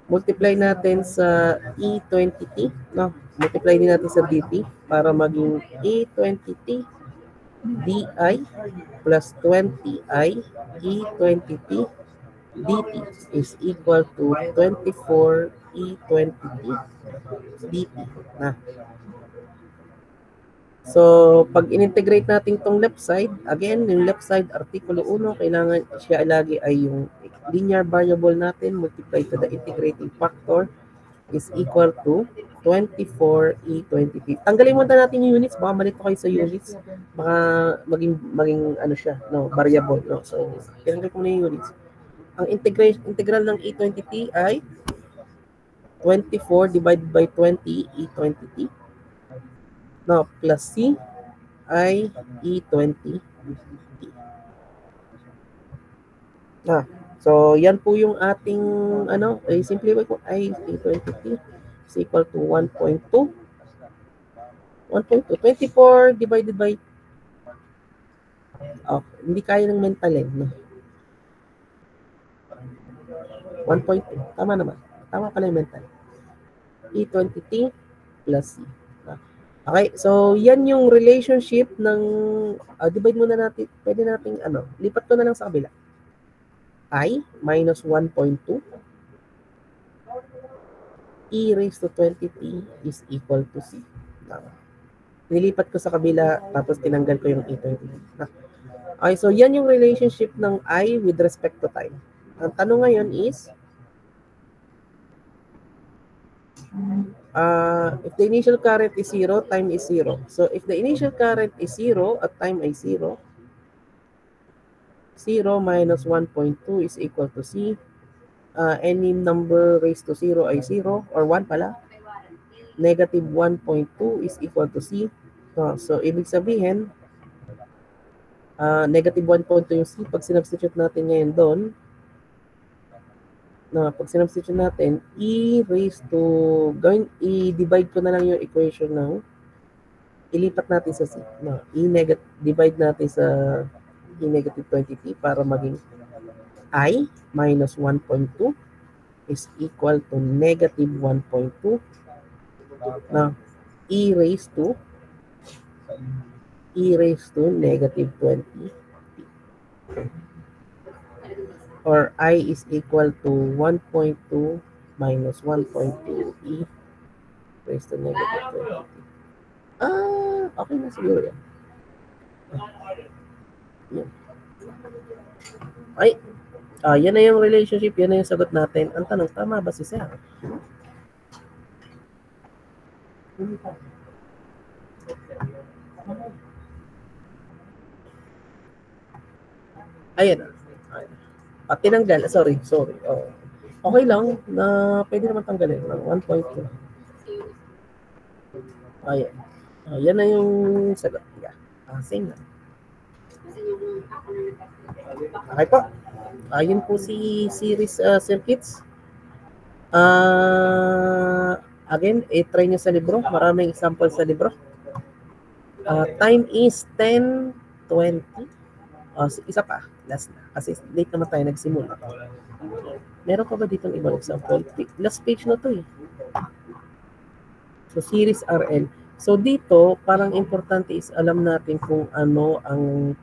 multiply natin sa E20t, no? Multiply din natin sa dt para maging E20t di plus 20I E20t dt is equal to 24 E20t dt. Na. So, pag in-integrate natin tong left side, again, yung left side, artikulo 1, kailangan siya lagi ay yung linear variable natin, multiply to the integrating factor is equal to 24 E20t. Tanggalin muna natin yung units, baka malito kayo sa units, baka maging ano siya, no, variable, no. So, tinanggal ko muna yung units. Ang integral ng E20t ay 24 divided by 20 E20t. No, plus C ay E20t. So, yan po yung ating, simplify ko ay E20t is equal to 1.2. 1.2. 24 divided by, hindi kaya ng mental no? 1.2. Tama naman. Tama pala yung mental. E20t plus C. Okay, so yan yung relationship ng, divide muna natin, pwede natin, lipat ko na lang sa kabila. I minus 1.2 E raised to 20t is equal to C. Nilipat ko sa kabila, tapos tinanggal ko yung E20t. Okay, so yan yung relationship ng I with respect to time. Ang tanong ngayon is, if the initial current is 0, time is 0. So, if the initial current is 0 at time is 0, 0 minus 1.2 is equal to C. Any number raised to 0 ay 0, or 1 pala. Negative 1.2 is equal to C. So, ibig sabihin, negative 1.2 yung C. Pag sinubstitute natin ngayon doon, pag sinubstitute natin, E raised to, i-divide ko na lang yung equation ng, ilipat natin sa C. Divide natin sa E negative 20t para maging I minus 1.2 is equal to negative 1.2 na E raised to negative 20. Or I is equal to 1.2 minus 1.2 E raised to negative 20. Okay na siguro yan. Yan. Ay, yan na yung relationship, yan na yung sagot natin. Ang tanong, tama ba si Sir? Ayan na. Tinanggal, sorry. Okay lang na pwede naman tanggalin ng 1.2. Ayan. Yan na yung sagot. Same na. Okay po. Ayun po si series circuits. Again, try nyo sa libro. Maraming example sa libro. Time is 10:20. Isa pa. Last na. Kasi late naman tayo nagsimula. Meron pa ba ditong ibang example? Last page na to eh. So, series RL. So, dito, parang importante is alam natin kung ano ang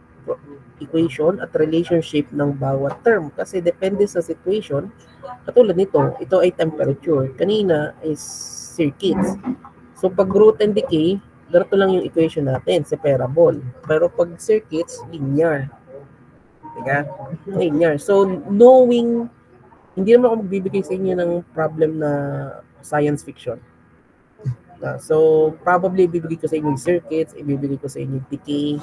equation at relationship ng bawat term. Kasi depende sa situation. Katulad nito, ito ay temperature. Kanina is circuits. So, pag growth and decay, ganito lang yung equation natin, separable. Pero pag circuits, linear. Diba? Linear. So, knowing, hindi naman ako magbibigay sa inyo ng problem na science fiction. So, probably ibibigay ko sa inyo yung circuits, ibibigay ko sa inyo yung decay,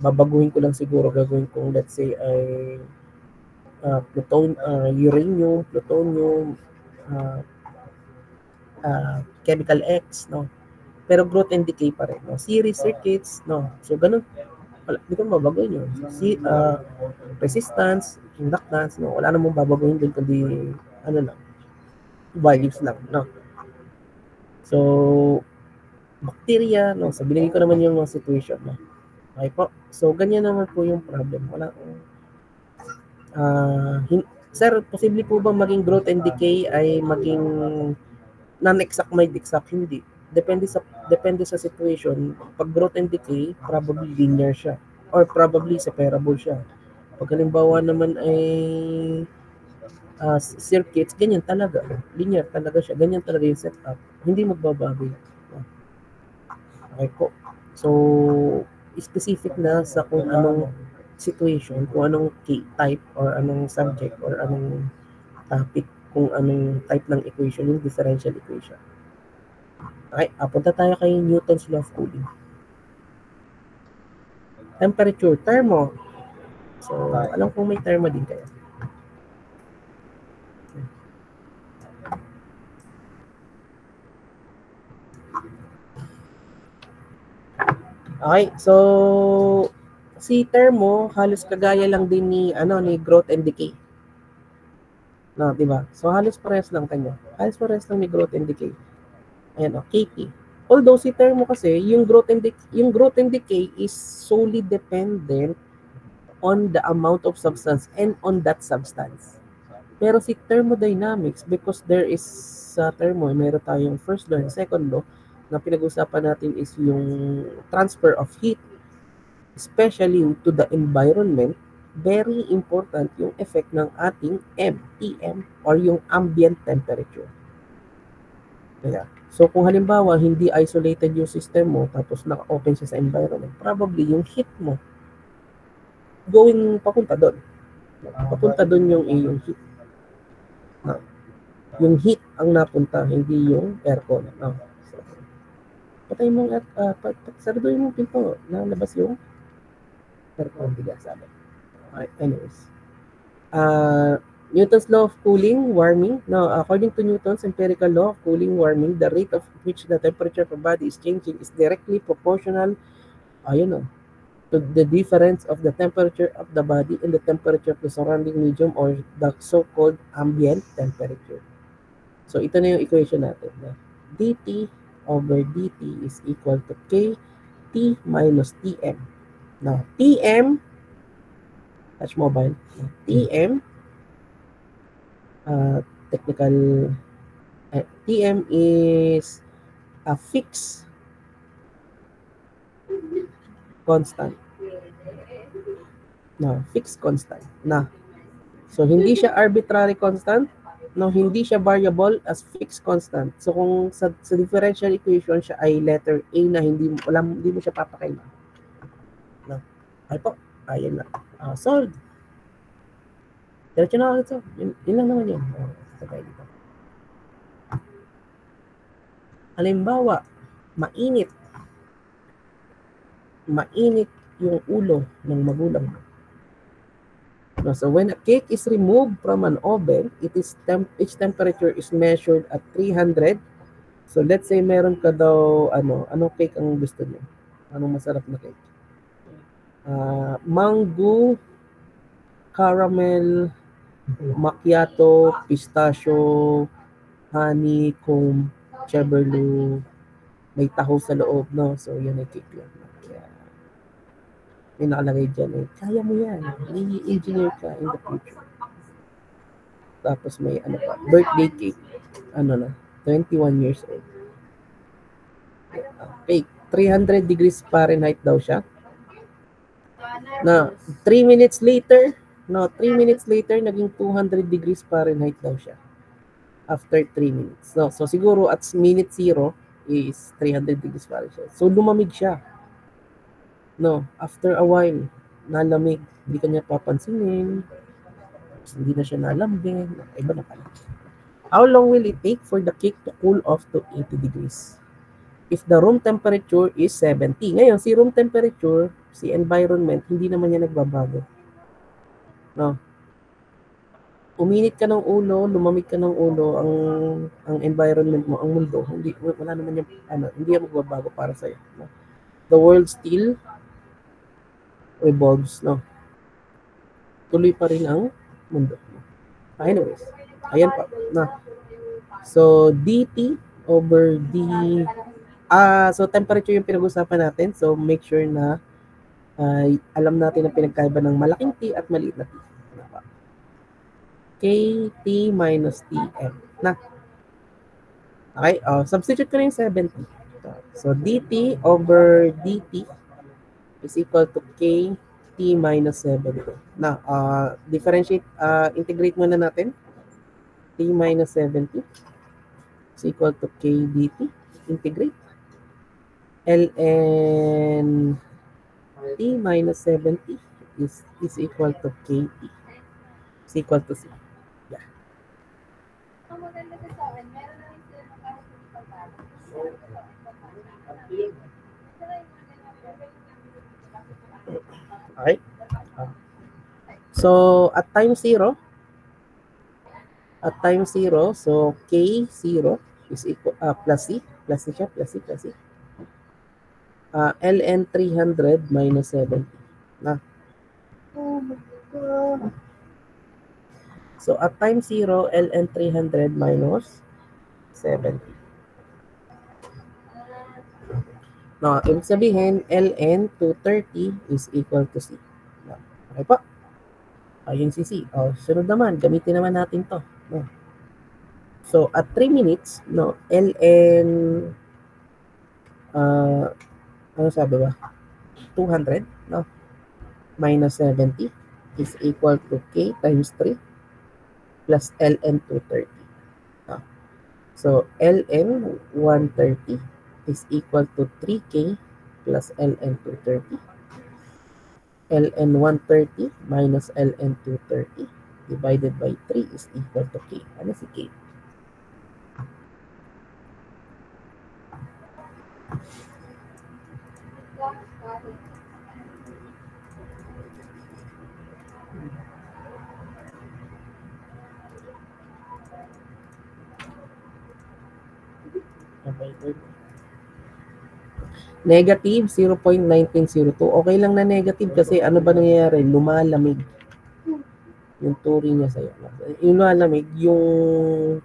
babaguhin ko lang siguro, gagawin kong let's say ay uranium, plutonium, chemical X, no? Pero growth and decay pa rin, no? Series circuits, no? So, ganun. Wala, hindi ko mababaguhin yun. Resistance, inductance, no? Wala namang babaguhin din, kundi, ano lang, values lang, no? So, bacteria, no? So, binigay ko naman yung mga situation, no? Okay po. So, ganyan naman po yung problem. Wala akong, sir, posible po ba maging growth and decay ay maging non-exact may exact? Hindi. Depende sa situation. Pag growth and decay, probably linear siya. Or probably separable siya. Pag halimbawa naman ay circuits, ganyan talaga. Linear talaga siya. Ganyan talaga yung setup. Hindi magbabago. Okay po. So, specific na sa kung anong situation, kung anong type or anong subject or anong topic, kung anong type ng equation, yung differential equation. Okay, punta tayo kay Newton's law of cooling. Temperature, thermo. So, alam kong may thermo din kayo. Okay, so si thermo halos kagaya lang din ni growth and decay. No, di ba? So halos parehas lang kanyo. Halos parehas lang ni growth and decay. Ayan, KP. Although si thermo kasi yung growth and decay is solely dependent on the amount of substance and on that substance. Pero si thermodynamics, because there is thermo, meron tayong first law and second law, na pinag-usapan natin is yung transfer of heat, especially to the environment. Very important yung effect ng ating TM, or yung ambient temperature. Kaya, so kung halimbawa, hindi isolated yung system mo, tapos naka-open siya sa environment, probably yung heat mo, going papunta doon. Papunta doon yung iyong heat. No. Yung heat ang napunta, hindi yung aircon. No. Patay mong sarduin mong pinto, nalabas yung aircon, diga sabi. Alright, anyways. Newton's law of cooling, warming. Now, according to Newton's empirical law of cooling, warming, the rate of which the temperature of a body is changing is directly proportional, to the difference of the temperature of the body and the temperature of the surrounding medium, or the so-called ambient temperature. So, ito na yung equation natin. dt over dt is equal to T minus Tm. Now, Tm, touch mobile, Tm, technical, Tm is a fixed constant. No, fixed constant. So, hindi siya arbitrary constant. No, hindi siya variable as fixed constant. So, kung sa differential equation siya ay letter A na hindi mo siya papakailan. No. Ay po. Ayan na. Solved. Diretso na ako ito. Yun lang naman yun. Sabay dito. Halimbawa, mainit yung ulo ng magulang mo. No, so when a cake is removed from an oven, its temperature is measured at 300. So let's say meron ka daw, anong cake ang gusto niyo? Anong masarap na cake? Mango, caramel, macchiato, pistachio, honeycomb, cheberlu, may taho sa loob, no? So, yun ay cake yan. Kaya, may nakalagay dyan eh, kaya mo yan. Engineer ka in the future. Tapos may ano pa, birthday cake. Ano na, 21 years old. Cake. 300 degrees Fahrenheit daw siya. Na 3 minutes later, naging 200 degrees Fahrenheit daw siya. After 3 minutes. No, so siguro at minute 0 is 300 degrees Fahrenheit. So lumamig siya. No, after a while, nalamig. Hindi kanya papansinin. Hindi na siya nalambing. Iba na pala. How long will it take for the cake to cool off to 80 degrees? If the room temperature is 70. Ngayon, si room temperature, si environment, hindi naman yan nagbabago. No. Uminit ka ng ulo, lumamig ka ng ulo, ang environment mo, ang mundo, hindi, wala naman yung, hindi yan magbabago para sa'yo. No? The world still revolves, no? Tuloy pa rin ang mundo. Anyways, ayan pa. No? So, dt over d, so temperature yung pinag-usapan natin. So, make sure na alam natin ang pinagkaiba ng malaking T at maliit na T. KT minus TM. Na. Okay, substitute ko na yung 70. So, dt over dt is equal to KT minus 70. Na, differentiate, integrate muna natin. T minus 70 is equal to K dt. Integrate. Ln T minus 70 is equal to KT. Is equal to C. Yeah. Ang maganda sa akin, meron na rin sila ng kahit hindi pagbago. Okay. So, at time 0, so K0 is equal, plus C siya, plus C. Ln 300 minus 70. Na. Oh my God. So, at time 0, Ln 300 minus 70. No, ibig sabihin, Ln 230 is equal to C. Okay po? Ayun si C. Sunod naman, gamitin naman natin to. No. So, at 3 minutes, no, Ln, ano sabi ba? 200, no? Minus 70 is equal to K times 3 plus Ln 230. No. So, Ln 130 is equal to 3K plus Ln 230. Ln 130 minus Ln 230 divided by 3 is equal to K. Ano si K? Negative 0.1902. Okay lang na negative kasi ano ba nangyayari? Lumalamig. Yung turi niya sa'yo. Yung lumalamig, yung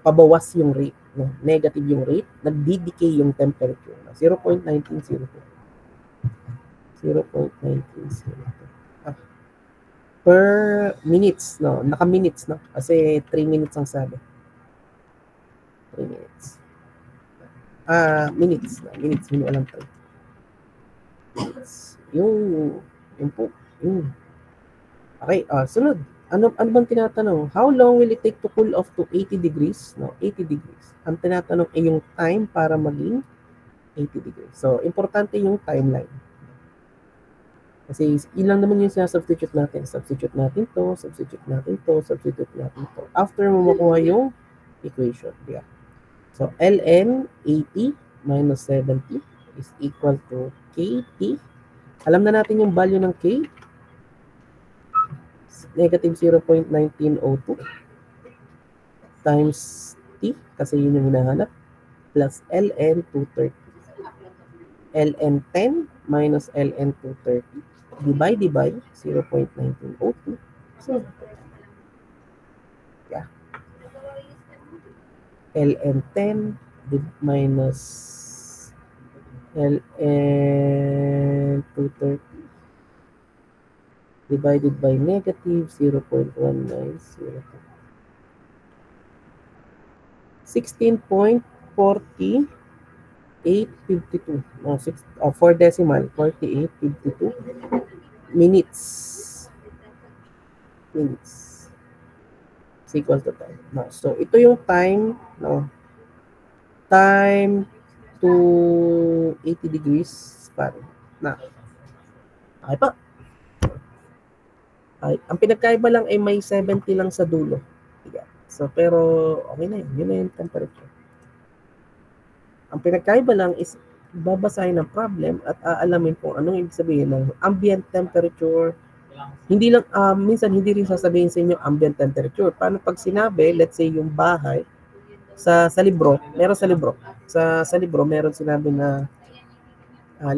pabawas yung rate. No? Negative yung rate. Nagdi-decay yung temperature. 0.1902. 0.1902. Per minutes. No? Naka-minutes. No? Kasi 3 minutes ang sabi. 3 minutes. Minutes. Hindi alam tayo. Minutes. Yung po. Okay, sunod. Ano bang tinatanong? How long will it take to cool off to 80 degrees? No, 80 degrees. Ang tinatanong ay yung time para maging 80 degrees. So, importante yung timeline. Kasi ilang naman yung sinasubstitute natin. Substitute natin to. After mo makuha yung equation. Yeah. So, Ln 80 minus 70 is equal to KT. Alam na natin yung value ng K. Negative 0.1902 times T, kasi yun yung hinahanap, plus Ln 230. ln 10 minus ln 230 divide by 0.1902. So, yeah. ln 10 minus ln 230 divided by negative 0.1902. 16.4852. No, 4 decimal, 4852 minutes. Minutes. Is equal to time. No, so, ito yung time, no, time to 80 degrees pare. Na. Okay pa. Ay, ang pinagkaiba lang ay may 70 lang sa dulo. So, pero okay na yun. Yun na yung temperature. Ang pinagkaiba lang is babasahin ng problem at aalamin kung anong ibig sabihin ng ambient temperature. Hindi lang, minsan hindi rin sasabihin sa inyo ambient temperature. Paano pag sinabi, let's say yung bahay, sa libro, meron sa libro. Sa libro, meron sinabi na,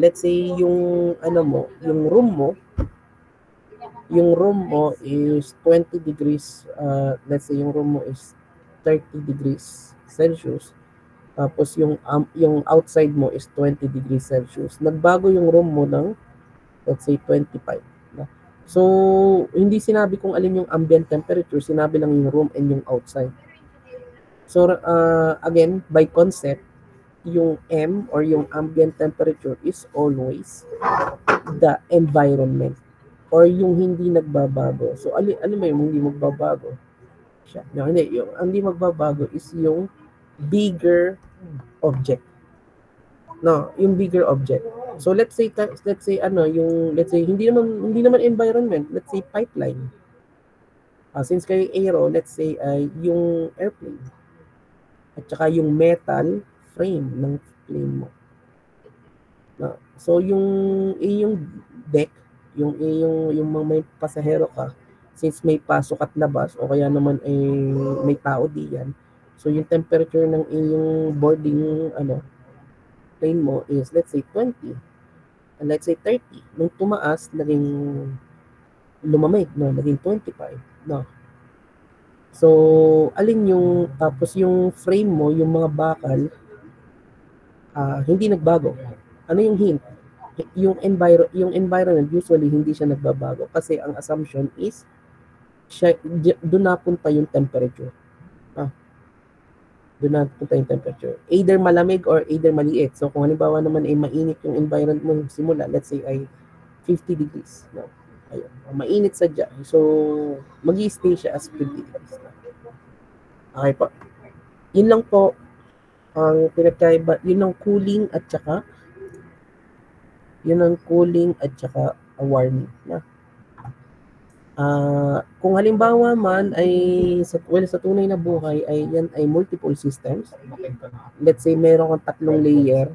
let's say yung, yung room mo is 20 degrees, let's say yung room mo is 30 degrees Celsius. Tapos yung outside mo is 20 degrees Celsius. Nagbago yung room mo ng, let's say, 25. So, hindi sinabi kung alin yung ambient temperature, sinabi lang yung room and yung outside. So, again, by concept, yung M or yung ambient temperature is always the environment or yung hindi nagbabago. So, alin mo yung hindi magbabago? No, hindi. Yung hindi magbabago is yung bigger object. No, yung bigger object. So let's say hindi naman environment, let's say pipeline. Since kayo aero, let's say yung airplane. At saka yung metal frame ng plane mo. No. So yung deck, yung may pasahero ka, since may pasok at labas o kaya naman may tao diyan. So yung temperature ng iyong boarding plane mo is let's say 20. And let's say 30. Nung tumaas, naging lumamig, no? Naging 25. No? So, alin yung, tapos yung frame mo, yung mga bakal, hindi nagbago. Ano yung hint? Yung environment, usually, hindi siya nagbabago. Kasi ang assumption is, doon napunta yung temperature. Doon napunta yung temperature. Either malamig or either maliit. So, kung halimbawa naman ay mainit yung environment mo simula, let's say ay 50 degrees. No? Ayun. Mainit sadya. So, mag-i-stay siya as 50 degrees. Okay po. Yun lang po ang pinagkaiba. Yun ang cooling at saka warming. Na? Kung halimbawa man ay sa tunay na buhay ay yan ay multiple systems. Let's say meron kang tatlong layer,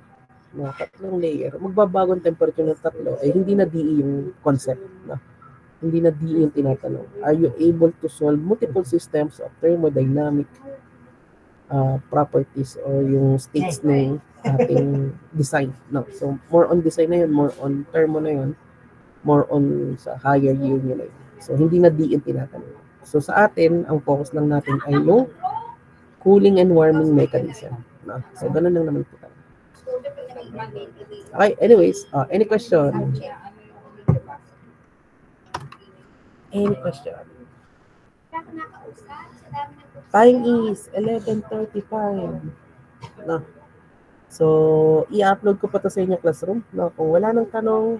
magbabago ang temperature ng tatlo ay hindi na DE yung concept, no? Hindi na DE yung tinatanong. Are you able to solve multiple systems of thermodynamic properties or yung states ng ating design, no? So more on design na yun, more on thermo na yun, more on sa higher year nyo na yun. So, hindi na DE tinatanong. So, sa atin, ang focus lang natin ay yung cooling and warming mechanism. No? So, ganun lang naman po tayo. Okay, anyways, any question? Any question? Time is 11:35. No? So, i-upload ko pa to sa inyo classroom. No? Kung wala nang tanong,